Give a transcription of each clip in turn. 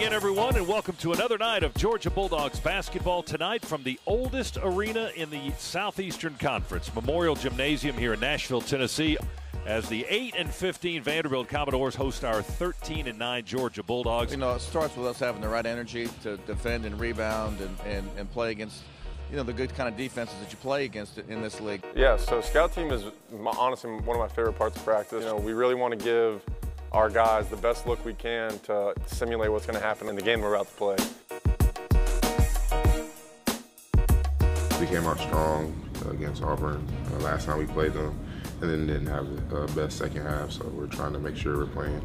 again, everyone, and welcome to another night of Georgia Bulldogs basketball tonight from the oldest arena in the Southeastern Conference, Memorial Gymnasium here in Nashville, Tennessee, as the 8-15 Vanderbilt Commodores host our 13-9 Georgia Bulldogs. You know, it starts with us having the right energy to defend and rebound and play against, you know, the good kind of defenses that you play against in this league. Yeah, so scout team is honestly one of my favorite parts of practice. You know, we really want to give our guys the best look we can to simulate what's going to happen in the game we're about to play. We came out strong against Auburn last time we played them, and then didn't have the best second half, so we're trying to make sure we're playing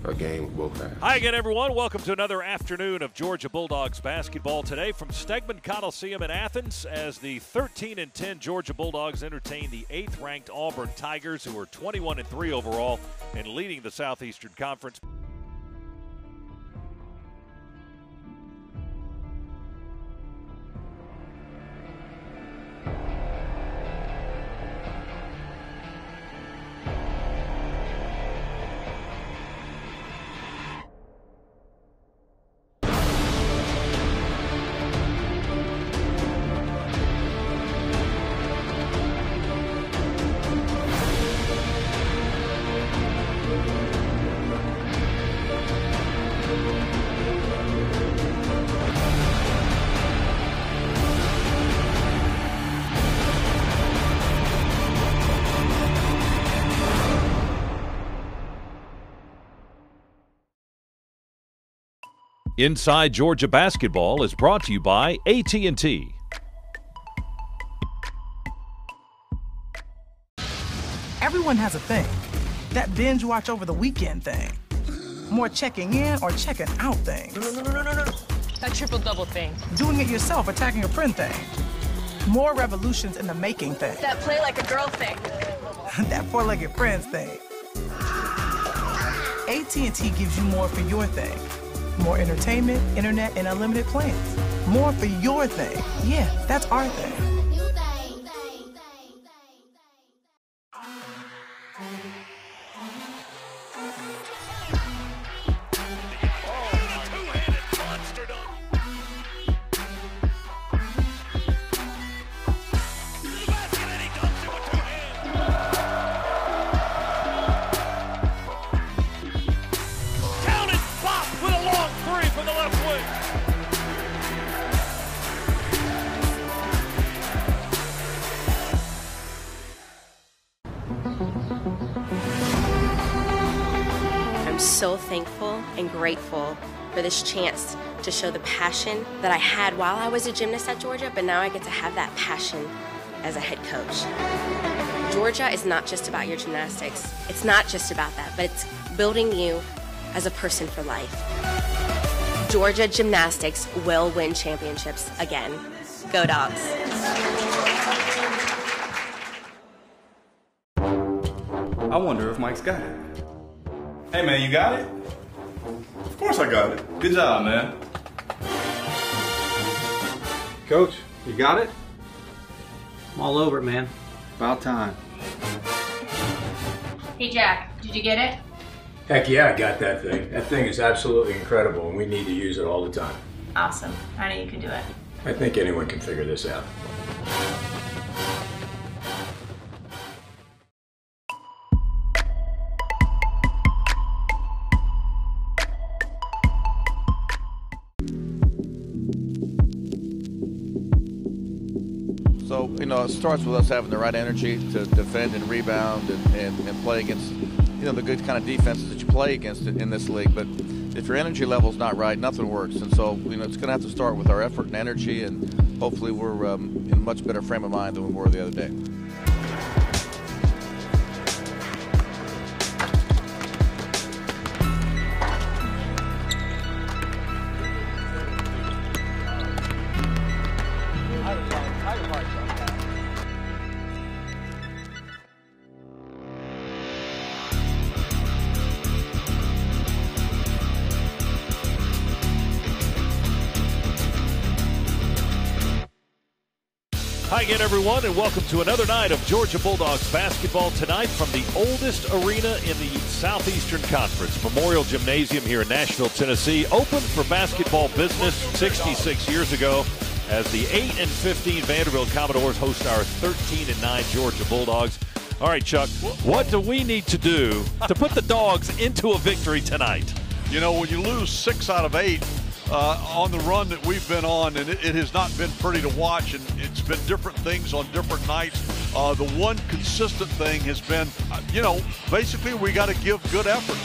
a game with both halves. Hi again, everyone. Welcome to another afternoon of Georgia Bulldogs basketball today from Stegman Coliseum in Athens as the 13-10 Georgia Bulldogs entertain the 8th-ranked Auburn Tigers, who are 21-3 overall and leading the Southeastern Conference. Inside Georgia Basketball is brought to you by AT&T. Everyone has a thing. That binge watch over the weekend thing. More checking in or checking out thing. No. That triple-double thing. Doing it yourself, attacking a friend thing. More revolutions in the making thing. That play like a girl thing. That four-legged friends thing. AT&T gives you more for your thing. More entertainment, internet, and unlimited plans. More for your thing. Yeah, that's our thing. So thankful and grateful for this chance to show the passion that I had while I was a gymnast at Georgia, but now I get to have that passion as a head coach. Georgia is not just about your gymnastics. It's not just about that, but it's building you as a person for life. Georgia Gymnastics will win championships again. Go Dogs. I wonder if Mike's got it. Hey man, you got it? Of course I got it. Good job, man. Coach, you got it? I'm all over it, man. About time. Hey Jack, did you get it? Heck yeah, I got that thing. That thing is absolutely incredible and we need to use it all the time. Awesome. I know you can do it. I think anyone can figure this out. So, you know, it starts with us having the right energy to defend and rebound and play against, you know, the good kind of defenses that you play against in this league. But if your energy level's not right, nothing works. And so, you know, it's going to have to start with our effort and energy, and hopefully we're in a much better frame of mind than we were the other day. Hi again, everyone, and welcome to another night of Georgia Bulldogs basketball tonight from the oldest arena in the Southeastern Conference, Memorial Gymnasium here in Nashville, Tennessee. Opened for basketball business 66 years ago as the 8-15 Vanderbilt Commodores host our 13-9 Georgia Bulldogs. All right, Chuck, what do we need to do to put the Dogs into a victory tonight? You know, when you lose 6 out of 8 on the run that we've been on, and it has not been pretty to watch, and it's been different things on different nights. The one consistent thing has been, basically we got to give good effort.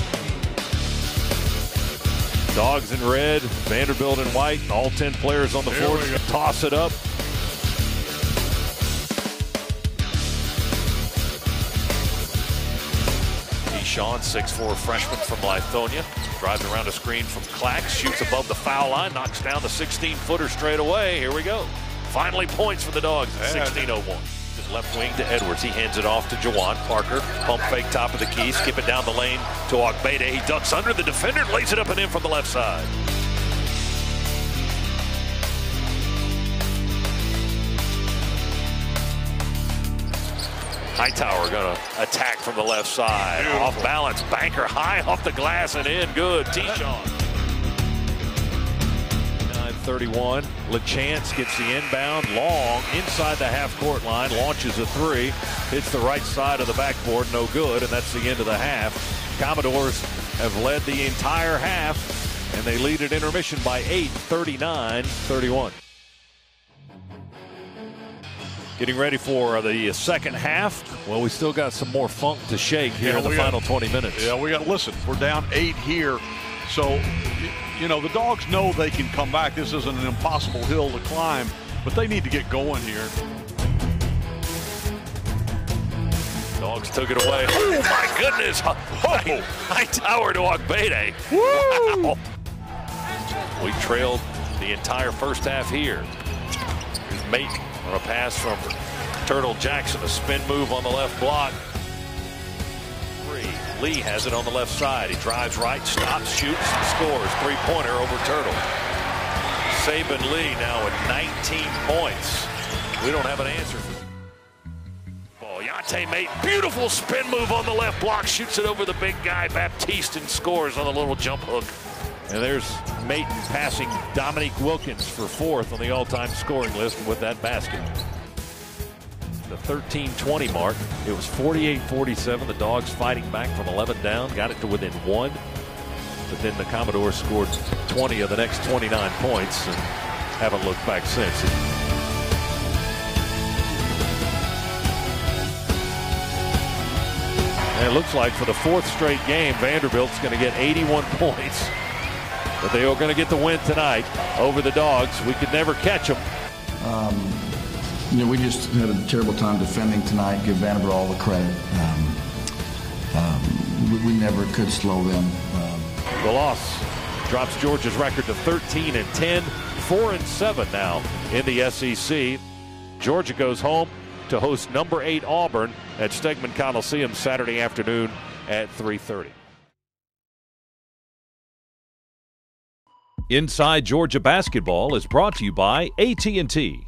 Dogs in red, Vanderbilt in white, all 10 players on the floor. Toss it up. Sean, 6'4" freshman from Lithonia, drives around a screen from Clax, shoots above the foul line, knocks down the 16-footer straight away. Here we go. Finally points for the Dogs at 16:01. His left wing to Edwards. He hands it off to Jawan Parker. Pump fake top of the key, skip it down the lane to Ogbede. He ducks under the defender, lays it up and in from the left side. Hightower going to attack from the left side. Off balance, banker high off the glass and in. Good. T-Shawn. 9:31. LaChance gets the inbound. Long inside the half-court line. Launches a three. Hits the right side of the backboard. No good. And that's the end of the half. Commodores have led the entire half. And they lead at intermission by 8, 39-31. Getting ready for the second half. Well, we still got some more funk to shake here in the final 20 minutes. Yeah, we got to listen. We're down 8 here. So, the Dogs know they can come back. This isn't an impossible hill to climb, but they need to get going here. Dogs took it away. Oh, my goodness. Hightower to Ogbede. Wow. We trailed the entire first half here. Mate on a pass from Turtle Jackson, a spin move on the left block. Lee has it on the left side. He drives right, stops, shoots, scores. Three-pointer over Turtle. Saban Lee now with 19 points. We don't have an answer for this. Oh, Yante Mate, beautiful spin move on the left block. Shoots it over the big guy, Baptiste, and scores on the little jump hook. And there's Mate passing Dominique Wilkins for 4th on the all-time scoring list with that basket. The 13-20 mark. It was 48-47. The Dogs fighting back from 11 down. Got it to within 1. But then the Commodores scored 20 of the next 29 points and haven't looked back since. And it looks like for the 4th straight game, Vanderbilt's going to get 81 points. But they are going to get the win tonight over the Dogs. We could never catch them. We just had a terrible time defending tonight. Give Vanderbilt all the credit. We never could slow them. The loss drops Georgia's record to 13-10, 4-7 now in the SEC. Georgia goes home to host number 8 Auburn at Stegman Coliseum Saturday afternoon at 3:30. Inside Georgia Basketball is brought to you by AT&T.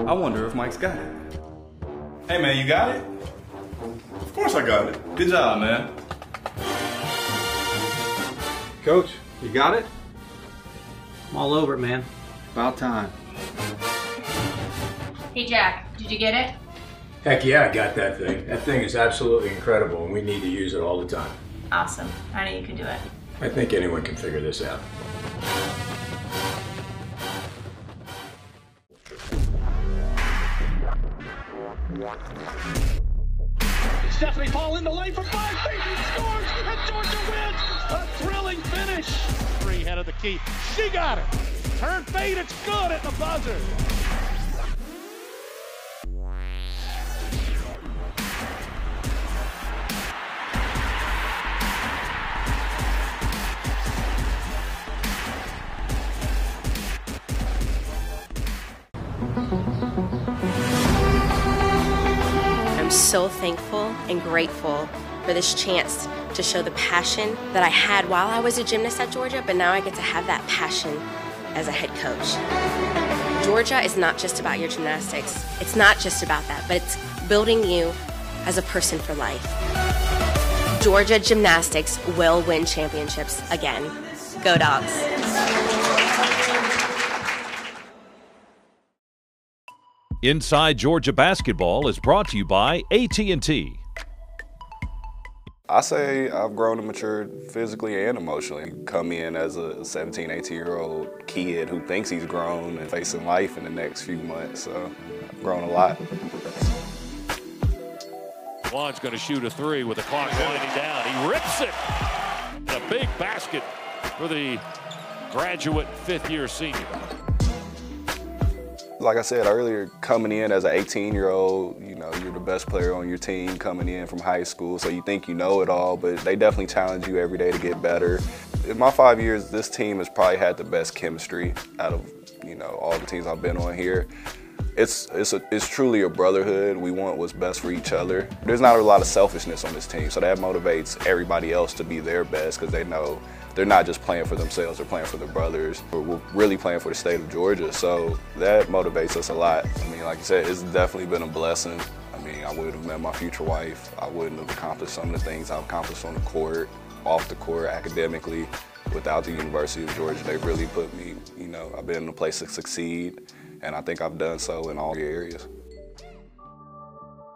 I wonder if Mike's got it. Hey, man, you got it? Of course I got it. Good job, man. Coach, you got it? I'm all over it, man. About time. Hey, Jack, did you get it? Heck yeah, I got that thing. That thing is absolutely incredible, and we need to use it all the time. Awesome. I know you can do it. I think anyone can figure this out. Stephanie Paul in the lane for 5 feet. He scores, and Georgia wins. A thrilling finish. 3 head of the key. She got it. Turn fade, it's good at the buzzer. I'm so thankful and grateful for this chance to show the passion that I had while I was a gymnast at Georgia, but now I get to have that passion as a head coach. Georgia is not just about your gymnastics. It's not just about that, but it's building you as a person for life. Georgia Gymnastics will win championships again. Go Dogs. Inside Georgia Basketball is brought to you by AT&T. I say I've grown and matured physically and emotionally. Come in as a 17, 18-year-old kid who thinks he's grown and facing life in the next few months, so I've grown a lot. Juan's going to shoot a three with the clock winding down. He rips it. A big basket for the graduate fifth-year senior. Like I said earlier, coming in as an 18-year-old, you know, you're the best player on your team coming in from high school, so you think you know it all, but they definitely challenge you every day to get better. In my 5 years, this team has probably had the best chemistry out of, you know, all the teams I've been on here. It's truly a brotherhood. We want what's best for each other. There's not a lot of selfishness on this team, so that motivates everybody else to be their best because they know they're not just playing for themselves, they're playing for their brothers. We're really playing for the state of Georgia, so that motivates us a lot. I mean, like you said, it's definitely been a blessing. I mean, I wouldn't have met my future wife. I wouldn't have accomplished some of the things I've accomplished on the court, off the court, academically, without the University of Georgia. They really put me, you know, I've been in a place to succeed, and I think I've done so in all areas.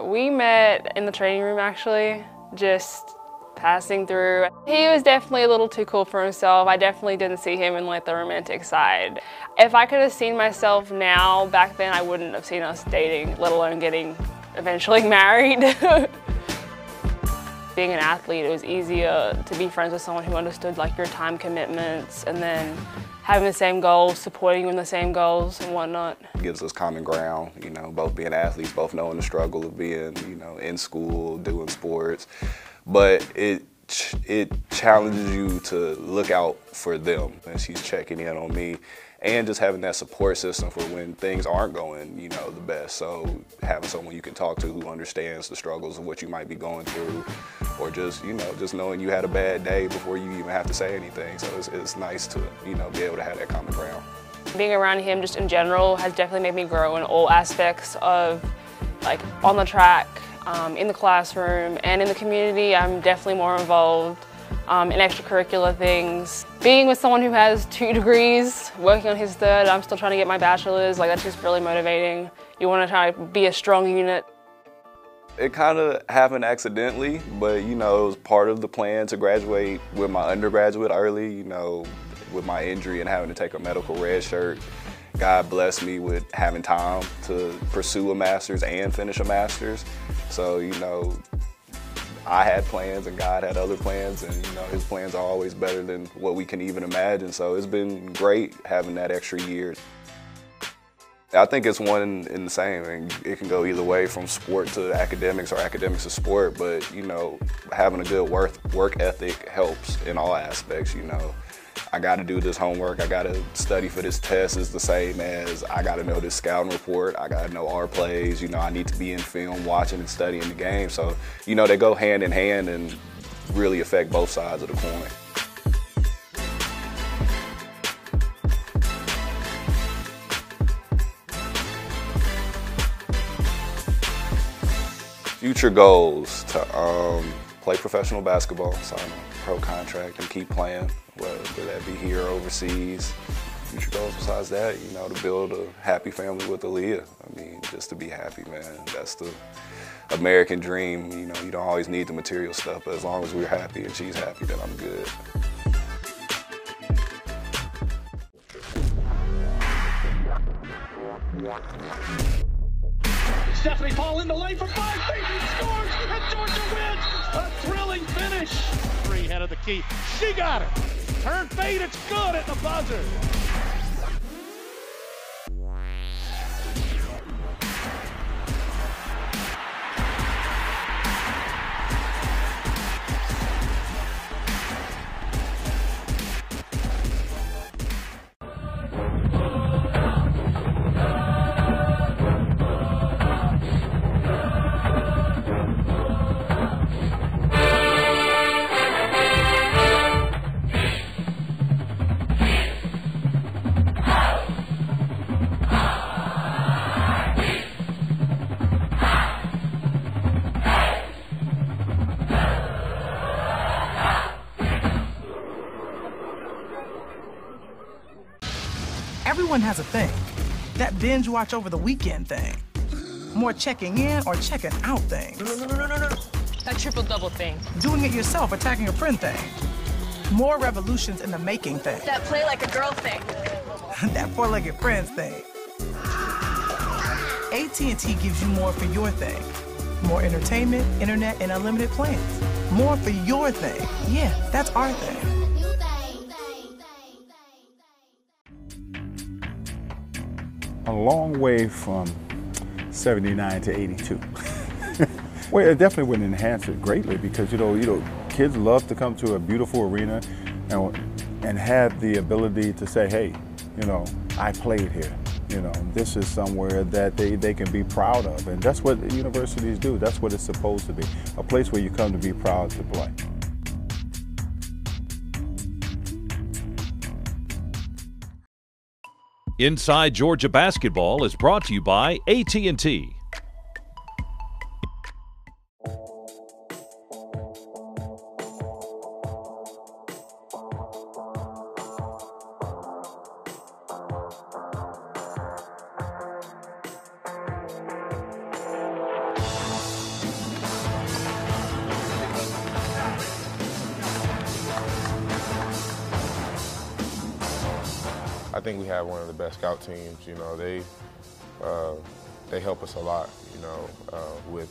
We met in the training room, actually, just passing through. He was definitely a little too cool for himself. I definitely didn't see him in like the romantic side. If I could have seen myself now, back then, I wouldn't have seen us dating, let alone getting eventually married. Being an athlete, it was easier to be friends with someone who understood like your time commitments and then having the same goals, supporting you in the same goals and whatnot. It gives us common ground, you know, both being athletes, both knowing the struggle of being, you know, in school, doing sports. But it challenges you to look out for them, and she's checking in on me, and just having that support system for when things aren't going, you know, the best. So having someone you can talk to who understands the struggles of what you might be going through, or just, you know, just knowing you had a bad day before you even have to say anything. So it's nice to, you know, be able to have that common ground. Being around him just in general has definitely made me grow in all aspects of, like, on the track, in the classroom, and in the community. I'm definitely more involved in extracurricular things. Being with someone who has 2 degrees, working on his 3rd, I'm still trying to get my bachelor's, like that's just really motivating. You want to try to be a strong unit. It kind of happened accidentally, but you know, it was part of the plan to graduate with my undergraduate early, you know, with my injury and having to take a medical red shirt. God blessed me with having time to pursue a master's and finish a master's. So, you know, I had plans and God had other plans, and you know, his plans are always better than what we can even imagine. So it's been great having that extra year. I think it's one and the same, and it can go either way, from sport to academics or academics to sport, but you know, having a good work ethic helps in all aspects, you know. I got to do this homework, I got to study for this test is the same as I got to know this scouting report, I got to know our plays, you know, I need to be in film watching and studying the game. So, you know, they go hand in hand and really affect both sides of the coin. Future goals to play professional basketball, sign a pro contract and keep playing, whether that be here or overseas. Future goals besides that, you know, to build a happy family with Aaliyah. I mean, just to be happy, man. That's the American dream. You know, you don't always need the material stuff, but as long as we're happy and she's happy, then I'm good. Stephanie Paul in the lane for 5 feet, he scores, and Georgia wins! A thrilling finish! 3 head of the key, she got it! Turn fade, it's good at the buzzer! Everyone has a thing. That binge watch over the weekend thing. More checking in or checking out things. No. That triple-double thing. Doing it yourself, attacking a friend thing. More revolutions in the making thing. That play like a girl thing. That four-legged friends thing. AT&T gives you more for your thing. More entertainment, internet, and unlimited plans. More for your thing. Yeah, that's our thing. A long way from 79 to 82. Well, it definitely would enhance it greatly because, you know, kids love to come to a beautiful arena and have the ability to say, hey, you know, I played here. You know, this is somewhere that they can be proud of. And that's what universities do. That's what it's supposed to be. A place where you come to be proud to play. Inside Georgia Basketball is brought to you by AT&T. I think we have one of the best scout teams. You know, they help us a lot. You know,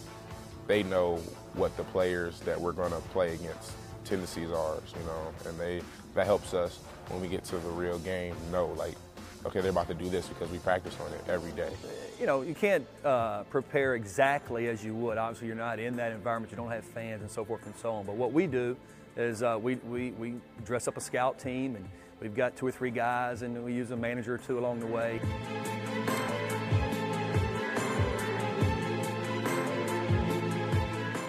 they know what the players that we're going to play against tendencies are. You know, and that helps us when we get to the real game. Know like, okay, they're about to do this because we practice on it every day. You know, you can't prepare exactly as you would. Obviously, you're not in that environment. You don't have fans and so forth and so on. But what we do is we dress up a scout team, and we've got 2 or 3 guys, and we use a manager or 2 along the way.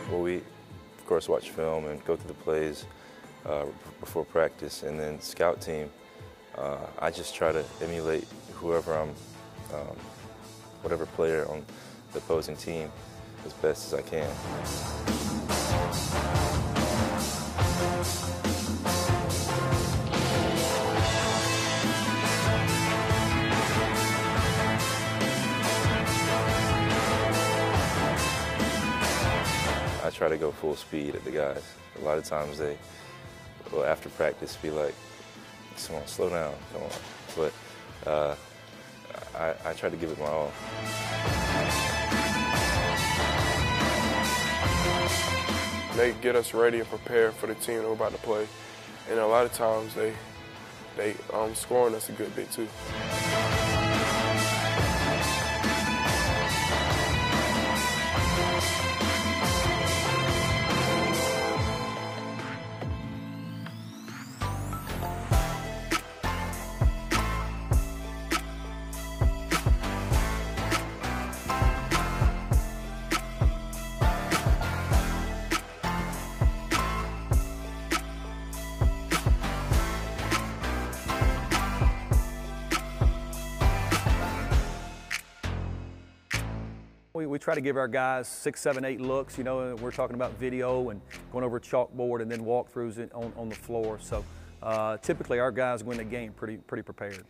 Well, we, of course, watch film and go through the plays before practice, and then scout team, I just try to emulate whoever whatever player on the opposing team as best as I can. I try to go full speed at the guys. A lot of times they will, after practice, be like, come on, slow down, come on. But I try to give it my all. They get us ready and prepared for the team that we're about to play. And a lot of times they scoring us a good bit too. We try to give our guys 6, 7, 8 looks, you know, and we're talking about video and going over a chalkboard and then walkthroughs on the floor. So typically our guys win the game pretty prepared.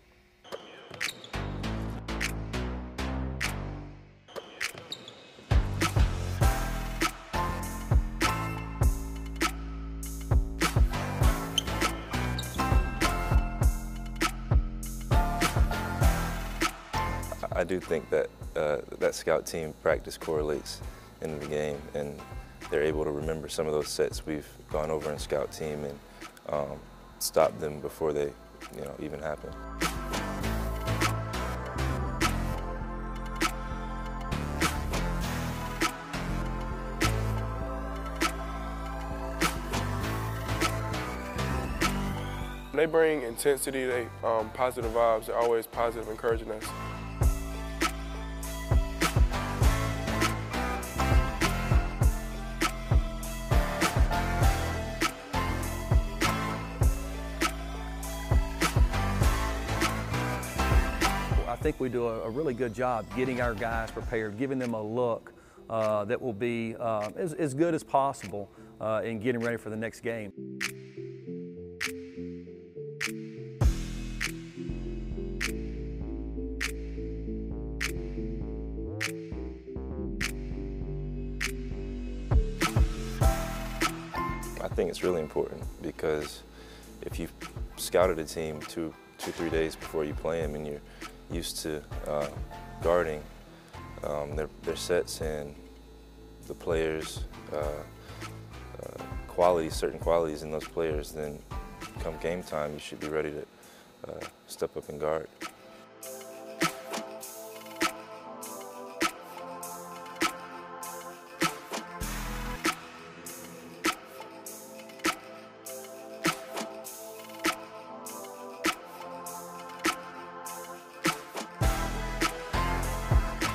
I do think that that scout team practice correlates into the game, and they're able to remember some of those sets we've gone over in scout team and stop them before they, you know, even happen. They bring intensity, they positive vibes, they're always positive, encouraging us. I think we do a really good job getting our guys prepared, giving them a look that will be as good as possible in getting ready for the next game. think it's really important because if you've scouted a team 2-3 days before you play them and you're used to guarding their sets and the players' qualities, certain qualities in those players, then come game time, you should be ready to step up and guard.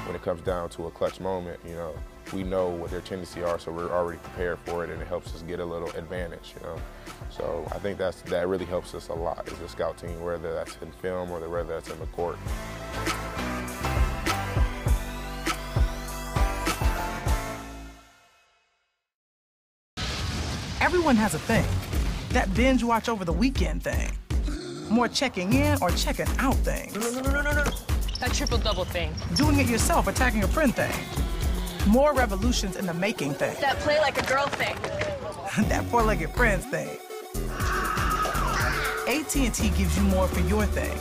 When it comes down to a clutch moment, you know, we know what their tendencies are, so we're already prepared for it, and it helps us get a little advantage, you know. So I think that really helps us a lot as a scout team, whether that's in film or whether that's in the court. Everyone has a thing. That binge watch over the weekend thing. More checking in or checking out things. No. That triple-double thing. Doing it yourself, attacking a friend thing. More revolutions in the making thing. That play like a girl thing. That four-legged friends thing. AT&T gives you more for your thing.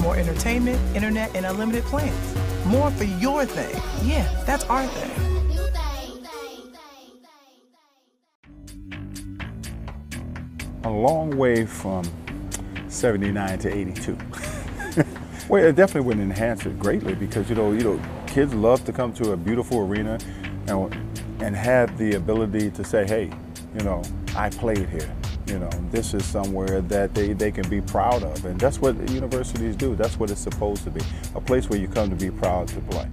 More entertainment, internet, and unlimited plans. More for your thing. Yeah, that's our thing. A long way from 79 to 82. Well, it definitely would enhance it greatly because, you know, kids love to come to a beautiful arena and have the ability to say, hey, you know, I played here. You know, this is somewhere that they can be proud of. And that's what universities do. That's what it's supposed to be. A place where you come to be proud to play.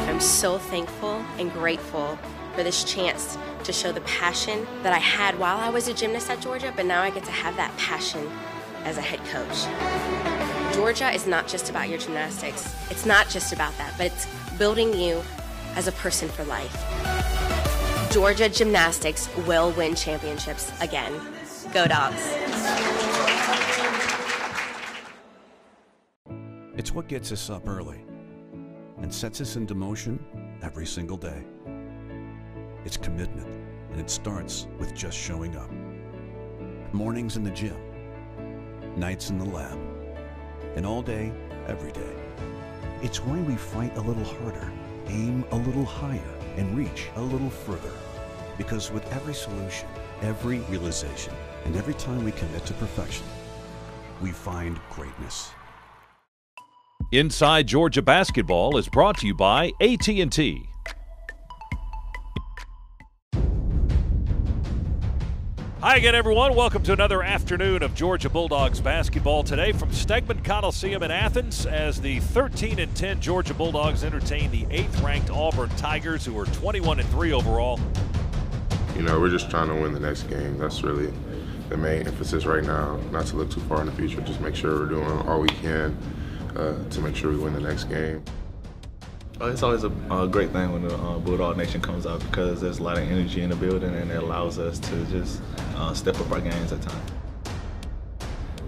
I'm so thankful and grateful for this chance to show the passion that I had while I was a gymnast at Georgia, but now I get to have that passion as a head coach. Georgia is not just about your gymnastics. It's not just about that, but it's building you as a person for life. Georgia gymnastics will win championships again. Go Dogs. It's what gets us up early and sets us into motion every single day. It's commitment, and it starts with just showing up. Mornings in the gym, nights in the lab, and all day, every day. It's why we fight a little harder, aim a little higher, and reach a little further. Because with every solution, every realization, and every time we commit to perfection, we find greatness. Inside Georgia Basketball is brought to you by AT&T. Hi again, everyone. Welcome to another afternoon of Georgia Bulldogs basketball today from Stegman Coliseum in Athens as the 13-10 Georgia Bulldogs entertain the 8th-ranked Auburn Tigers, who are 21-3 overall. You know, we're just trying to win the next game. That's really the main emphasis right now, not to look too far in the future, just make sure we're doing all we can to make sure we win the next game. It's always a great thing when the Bulldog Nation comes out because there's a lot of energy in the building and it allows us to just step up our games at times.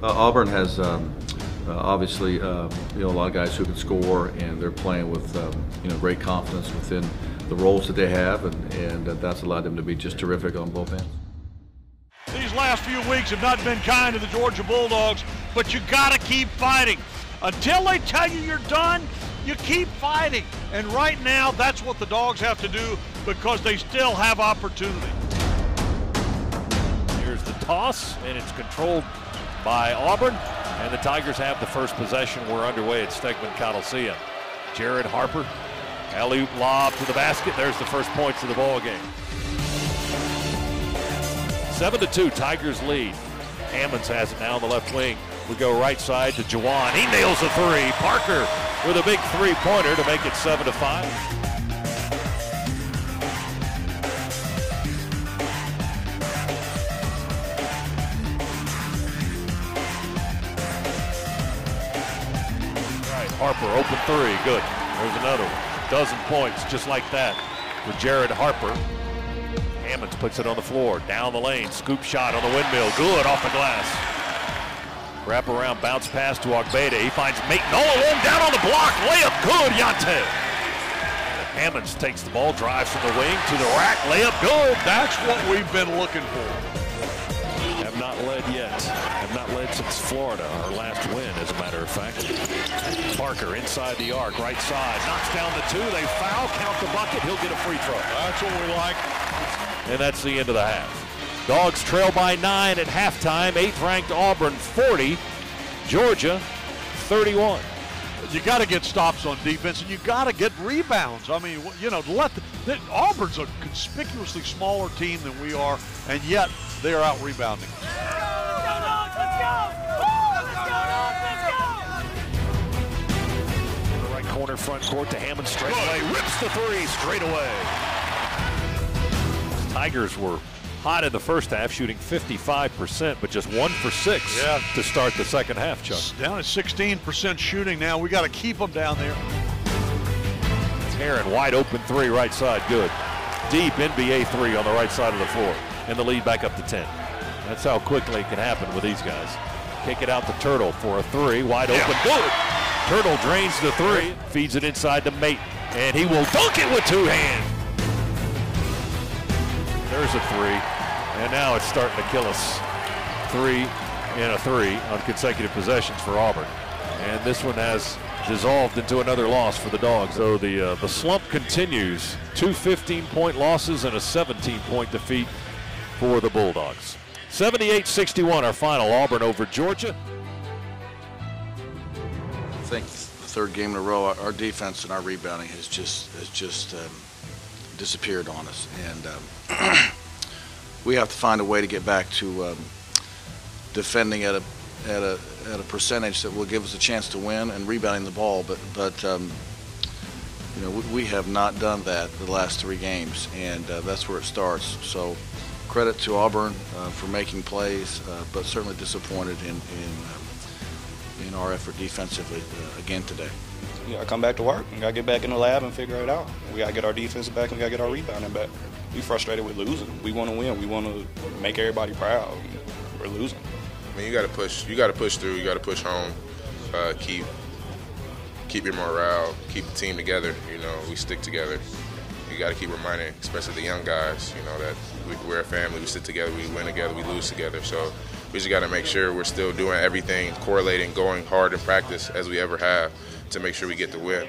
Auburn has obviously a lot of guys who can score, and they're playing with great confidence within the roles that they have, and that's allowed them to be just terrific on both ends. These last few weeks have not been kind to the Georgia Bulldogs, but you got to keep fighting. Until they tell you you're done, you keep fighting. And right now, that's what the Dogs have to do because they still have opportunity. Here's the toss, and it's controlled by Auburn. And the Tigers have the first possession. We're underway at Stegman Coliseum. Jared Harper, alley-oop lob to the basket. There's the first points of the ball game. 7-2, Tigers lead. Hammonds has it now on the left wing. We go right side to Jawan. He nails a three. Parker with a big three-pointer to make it 7-5. Right, Harper, open three. Good. There's another one. Dozen points just like that for Jared Harper. Hammonds puts it on the floor. Down the lane. Scoop shot on the windmill. Good off the glass. Wrap around, bounce pass to Ogbede. He finds Mayton all alone, down on the block. Layup good, Yante. Hammonds takes the ball, drives from the wing to the rack. Layup good. That's what we've been looking for. Have not led yet. Have not led since Florida, our last win, as a matter of fact. Parker inside the arc, right side. Knocks down the two. They foul, count the bucket. He'll get a free throw. That's what we like. And that's the end of the half. Dogs trail by 9 at halftime. 8th-ranked Auburn 40. Georgia 31. You got to get stops on defense, and you got to get rebounds. I mean, you know, Auburn's a conspicuously smaller team than we are, and yet they are out rebounding. The right corner, front court to Hammond straight away. Rips the three straight away. Tigers were hot in the first half, shooting 55%, but just 1 for 6 to start the second half, Chuck. Down at 16% shooting now. We got to keep them down there. Heron, wide open three, right side, good. Deep NBA three on the right side of the floor, and the lead back up to 10. That's how quickly it can happen with these guys. Kick it out to Turtle for a three, wide open, good. Turtle drains the three, feeds it inside to Mate, and he will dunk it with 2 hands. There's a three, and now it's starting to kill us. 3 and a 3 on consecutive possessions for Auburn. And this one has dissolved into another loss for the Dogs. So the slump continues. 2 15-point losses and a 17-point defeat for the Bulldogs. 78-61 our final, Auburn over Georgia. I think the third game in a row, our defense and our rebounding has just disappeared on us, and we have to find a way to get back to defending at a percentage that will give us a chance to win and rebounding the ball. But you know, we have not done that the last 3 games, and that's where it starts. So credit to Auburn for making plays, but certainly disappointed in our effort defensively again today. We gotta come back to work. We gotta get back in the lab and figure it out. We gotta get our defense back and we gotta get our rebounding back. We frustrated with losing. We want to win. We want to make everybody proud. We're losing. I mean, you gotta push. You gotta push through. You gotta push home. Keep your morale. Keep the team together. You know, we stick together. You gotta keep reminding, especially the young guys, you know, that we're a family. We sit together. We win together. We lose together. So we just gotta make sure we're still doing everything, correlating, going hard in practice as we ever have, to make sure we get the win.